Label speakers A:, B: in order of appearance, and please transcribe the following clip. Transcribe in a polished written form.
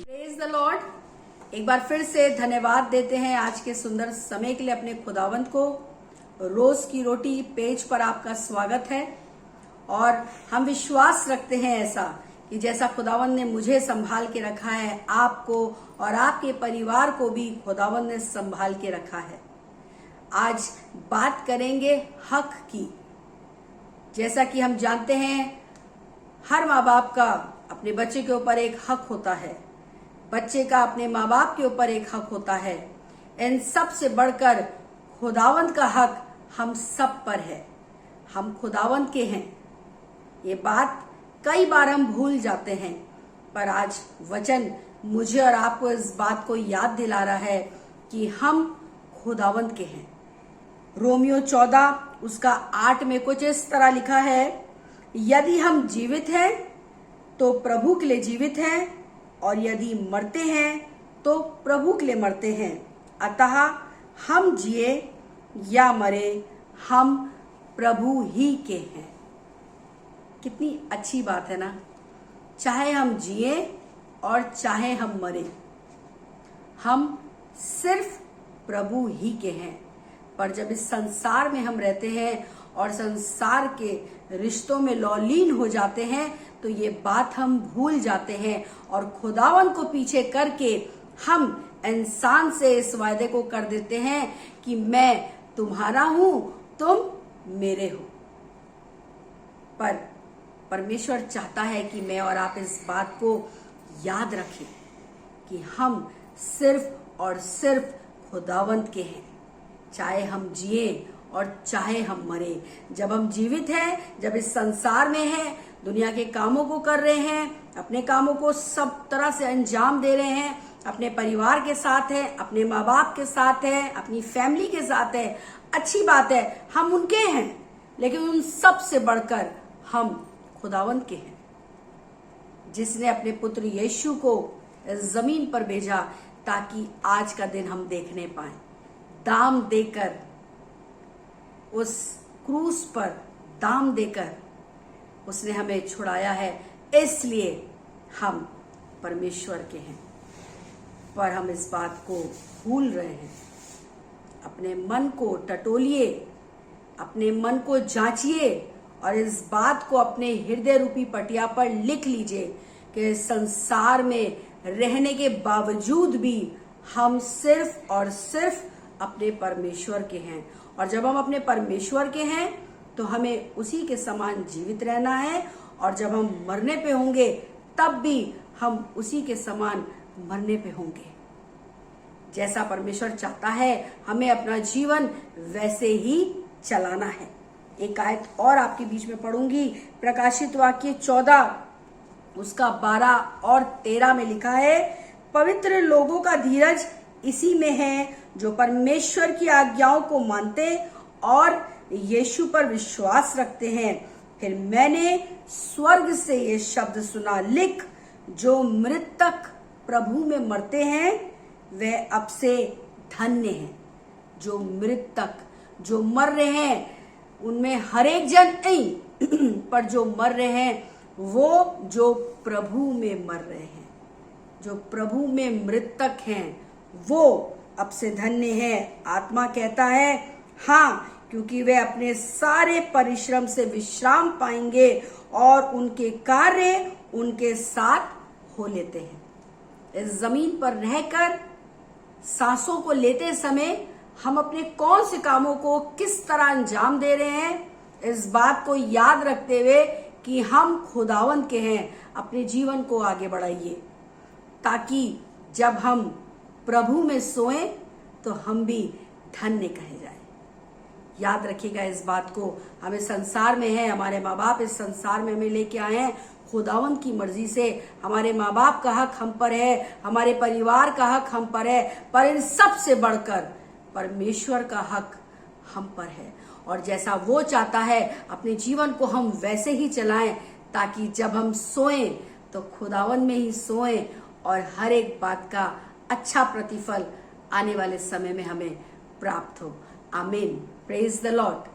A: Praise the Lord. एक बार फिर से धन्यवाद देते हैं आज के सुंदर समय के लिए अपने खुदावंत को। रोज की रोटी पेज पर आपका स्वागत है और हम विश्वास रखते हैं ऐसा कि जैसा खुदावंत ने मुझे संभाल के रखा है, आपको और आपके परिवार को भी खुदावंत ने संभाल के रखा है। आज बात करेंगे हक की। जैसा कि हम जानते हैं, हर माँ बाप का अपने बच्चे के ऊपर एक हक होता है, बच्चे का अपने माँ बाप के ऊपर एक हक होता है। इन सब से बढ़कर खुदावंत का हक हम सब पर है। हम खुदावंत के हैं। ये बात कई बार हम भूल जाते हैं, पर आज वचन मुझे और आपको इस बात को याद दिला रहा है कि हम खुदावंत के हैं। रोमियो 14 उसका 8 में कुछ इस तरह लिखा है, यदि हम जीवित हैं तो प्रभु के लिए जीवित हैं, और यदि मरते हैं तो प्रभु के लिए मरते हैं। अतः हम जिए या मरे, हम प्रभु ही के हैं। कितनी अच्छी बात है ना। चाहे हम जिए और चाहे हम मरे, हम सिर्फ प्रभु ही के हैं। पर जब इस संसार में हम रहते हैं और संसार के रिश्तों में लौलीन हो जाते हैं, तो ये बात हम भूल जाते हैं और खुदावन को पीछे करके हम इंसान से इस वायदे को कर देते हैं कि मैं तुम्हारा हूं, तुम मेरे हो। पर परमेश्वर चाहता है कि मैं और आप इस बात को याद रखें कि हम सिर्फ और सिर्फ खुदावंत के हैं, चाहे हम जिए और चाहे हम मरे। जब हम जीवित हैं, जब इस संसार में हैं, दुनिया के कामों को कर रहे हैं, अपने कामों को सब तरह से अंजाम दे रहे हैं, अपने परिवार के साथ हैं, अपने माँ बाप के साथ हैं, अपनी फैमिली के साथ हैं, अच्छी बात है, हम उनके हैं। लेकिन उन सब से बढ़कर हम खुदावंत के हैं, जिसने अपने पुत्र यीशु को इस जमीन पर भेजा ताकि आज का दिन हम देखने पाए। दाम देकर, उस क्रूस पर दाम देकर उसने हमें छुड़ाया है, इसलिए हम परमेश्वर के हैं। पर हम इस बात को भूल रहे हैं। अपने मन को टटोलिए, अपने मन को जांचिए और इस बात को अपने हृदय रूपी पटिया पर लिख लीजिए कि संसार में रहने के बावजूद भी हम सिर्फ और सिर्फ अपने परमेश्वर के हैं। और जब हम अपने परमेश्वर के हैं तो हमें उसी के समान जीवित रहना है, और जब हम मरने पे होंगे तब भी हम उसी के समान मरने पे होंगे। जैसा परमेश्वर चाहता है हमें अपना जीवन वैसे ही चलाना है। एक आयत और आपके बीच में पढ़ूंगी, प्रकाशित वाक्य 14 उसका 12 और 13 में लिखा है, पवित्र लोगों का धीरज इसी में है जो परमेश्वर की आज्ञाओं को मानते और यीशु पर विश्वास रखते हैं। फिर मैंने स्वर्ग से ये शब्द सुना, लिख, जो मृतक प्रभु में मरते हैं वे अब से धन्य हैं। जो मृतक, जो मर रहे हैं, उनमें हर एक जन नहीं, पर जो मर रहे हैं वो जो प्रभु में मर रहे हैं, जो प्रभु में मृतक हैं, वो अब से धन्य है। आत्मा कहता है हाँ, क्योंकि वे अपने सारे परिश्रम से विश्राम पाएंगे और उनके कार्य उनके साथ हो लेते हैं। इस जमीन पर रहकर सांसों को लेते समय हम अपने कौन से कामों को किस तरह अंजाम दे रहे हैं, इस बात को याद रखते हुए कि हम खुदावंत के हैं, अपने जीवन को आगे बढ़ाइए ताकि जब हम प्रभु में सोएं तो हम भी धन्य कहे जाएं। याद रखिएगा इस बात को। हमें संसार में है, हमारे माँ बाप इस संसार में हमें लेके आए हैं खुदावंत की मर्जी से। हमारे माँ बाप का हक हम पर है, हमारे परिवार का हक हम पर है, पर इन सब से बढ़कर परमेश्वर का हक हम पर है। और जैसा वो चाहता है अपने जीवन को हम वैसे ही चलाएं ताकि जब हम सोएं तो खुदावंत में ही सोएं और हर एक बात का अच्छा प्रतिफल आने वाले समय में हमें प्राप्त हो। आमीन। Praise the Lord.